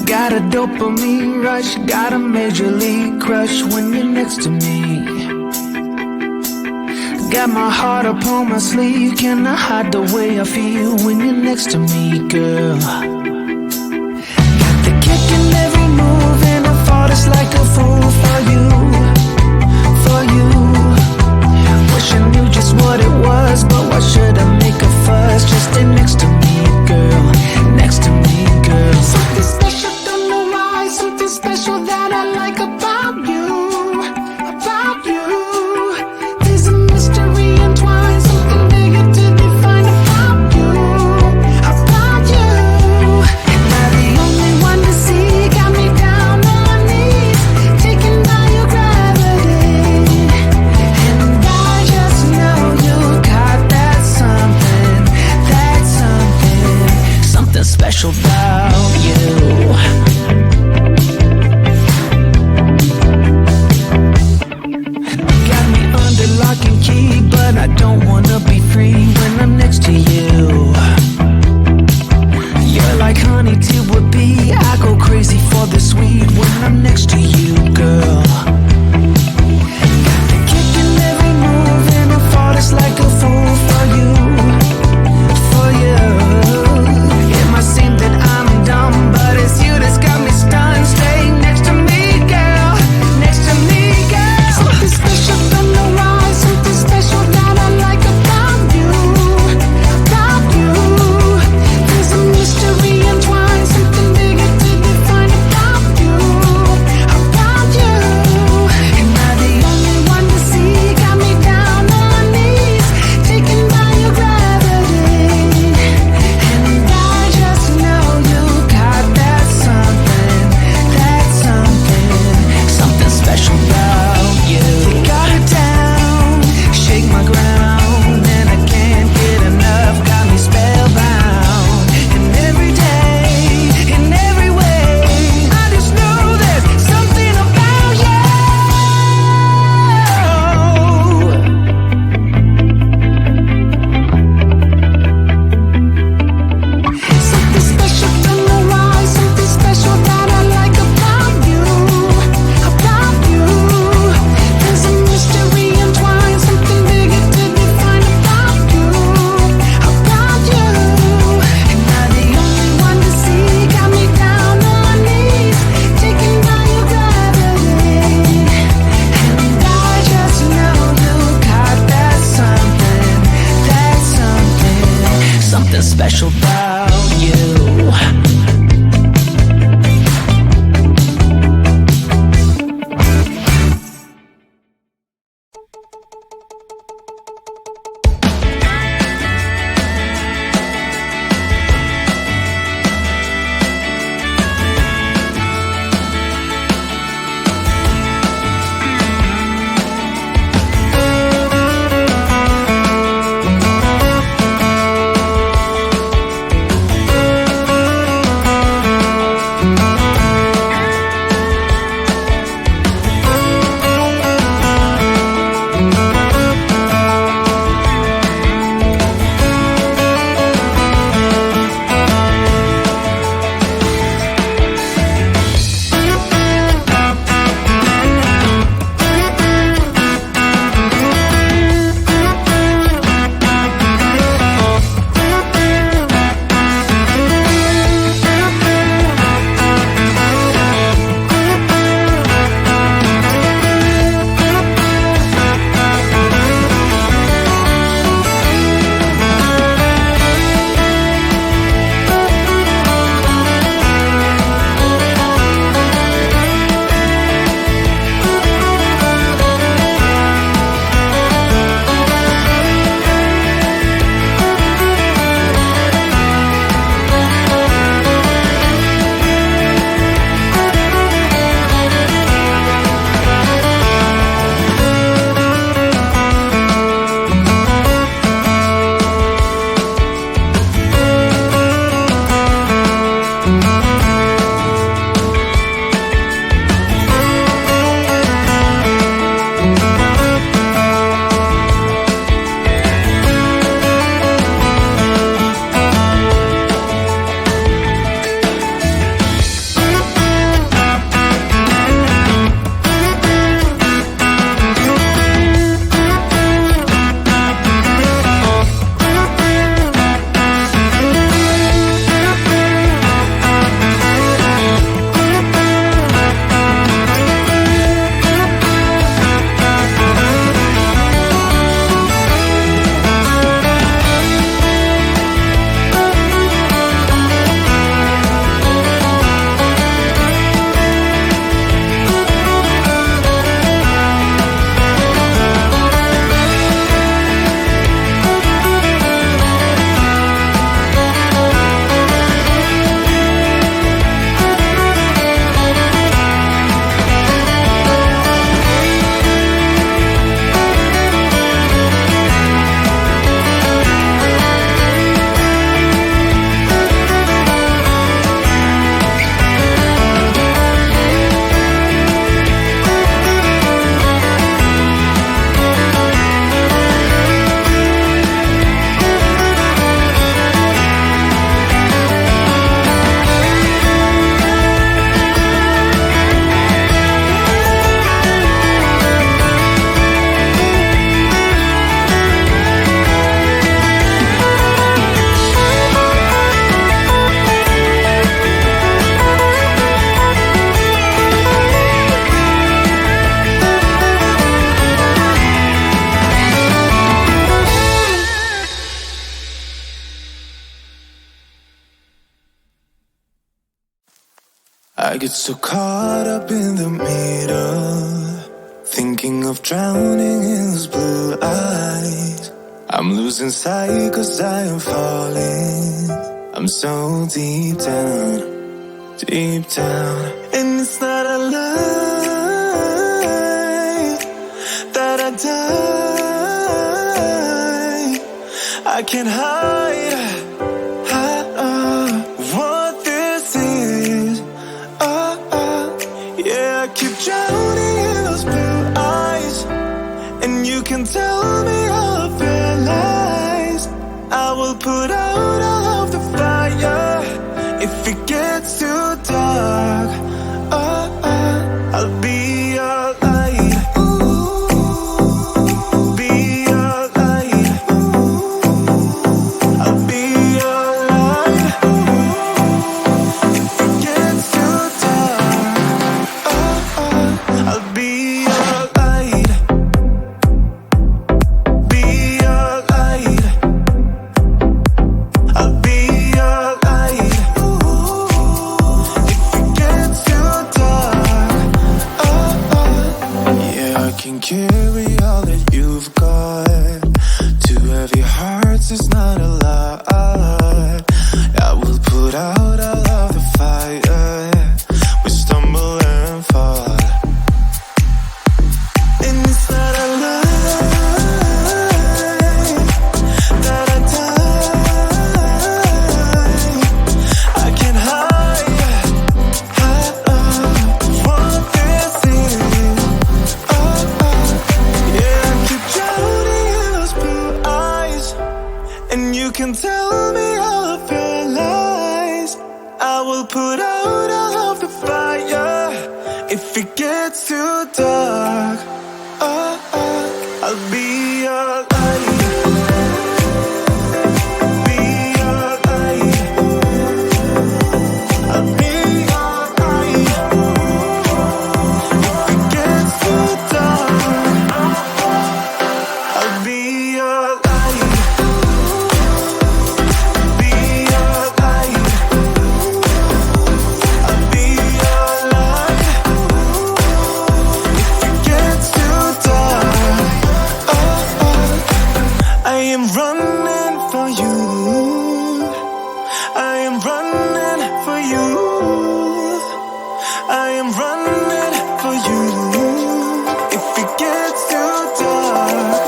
Got a dopamine rush, got a major league crush when you're next to me. Got my heart upon my sleeve, cannot hide the way I feel when you're next to me, girl. Got the kick in every move and I fall just like a fool for you, for you. Wish I knew just what it was, but why should I make a fuss? Just stay next to me, girl, next to me, girl. Something special, don't know why, something special that I like about you, about you. There's a mystery entwined, something bigger to define about you, about you. Am I the only one to see? Got me down on my knees, taken by your gravity. And I just know you got that something, something special about you. Got me under lock and key, but I don't wanna be free when I'm next to you. You're like honey to a bee, I go crazy for the sweet when I'm next to you, girl. Got the kick in every move and I fall just like a fool for you, for you. It might seem that I'm dumb, but it's you that's got me stunned. Stay next to me, girl, next to me, girl. Something special, don't know why, something special that I like I get so caught up in the middle, thinking of drowning in those blue eyes. I'm losing sight 'cause I am falling. I'm so deep down, deep down. And it's not a lie that I die. I can't hide what this is. Yeah, I keep drowning in those blue eyes, and you can tell me all of your lies. I will put out all of the fire if it gets too dark. I'll be your light. Be your light. I'll be your light. If it gets too dark, I'll be your light. Be your light. I'll be your light. If it gets too dark, yeah, I can carry all that you've got. Two heavy hearts is not a lot. I will put out all of the fire. We stumble and fall, and it's not a lie that I die. I can't hide what this is. Yeah, I keep drowning in those blue eyes, and you can tell me all of your lies. I will put out all of the fire if it gets too dark. I'll be your light. Be your light. I'll be your light. If it gets too dark, I'll be your light. Be your light. I'll be your light. If it gets too dark, I am running for you. I am running for you. I am running for you. If it gets too dark,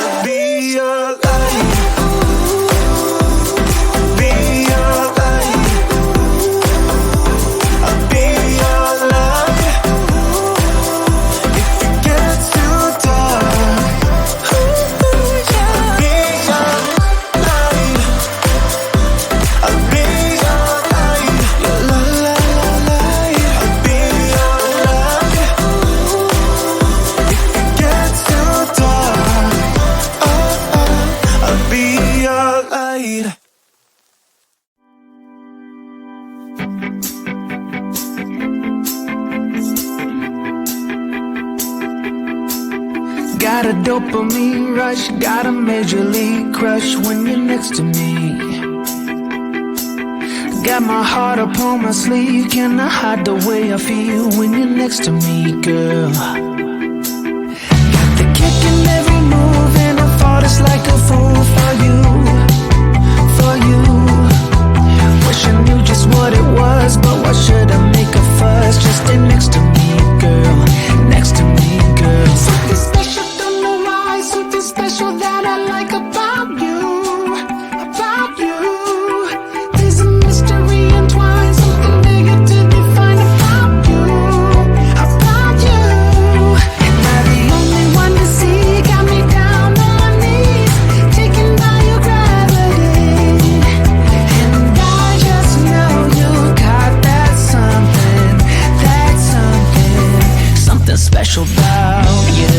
I'll be your light. Be your light. I'll be your light. If it gets too dark, I'll be your light. I'll be your light. Your light. I'll be your light. If it gets too dark, I'll be your light. Got a dopamine rush, got a major league crush when you're next to me. Got my heart upon my sleeve, can I hide the way I feel when you're next to me, girl? Got the kick in every move and I fought just like a fool for you, for you. Wish I knew just what it was, but why should I make a fuss? Just stay next to me, girl, next to me, girl. Something special, don't know why, something special that I like about you, about you. There's a mystery entwined, something bigger to define about you, about you. Am I the only one to see? Got me down on my knees, taken by your gravity. And I just know you got that something, something special about you.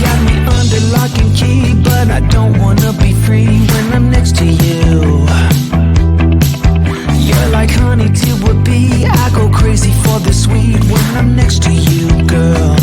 Got me under lock and key, but I don't wanna be free when I'm next to you. You're like honey to a bee, I go crazy for the sweet when I'm next to you, girl.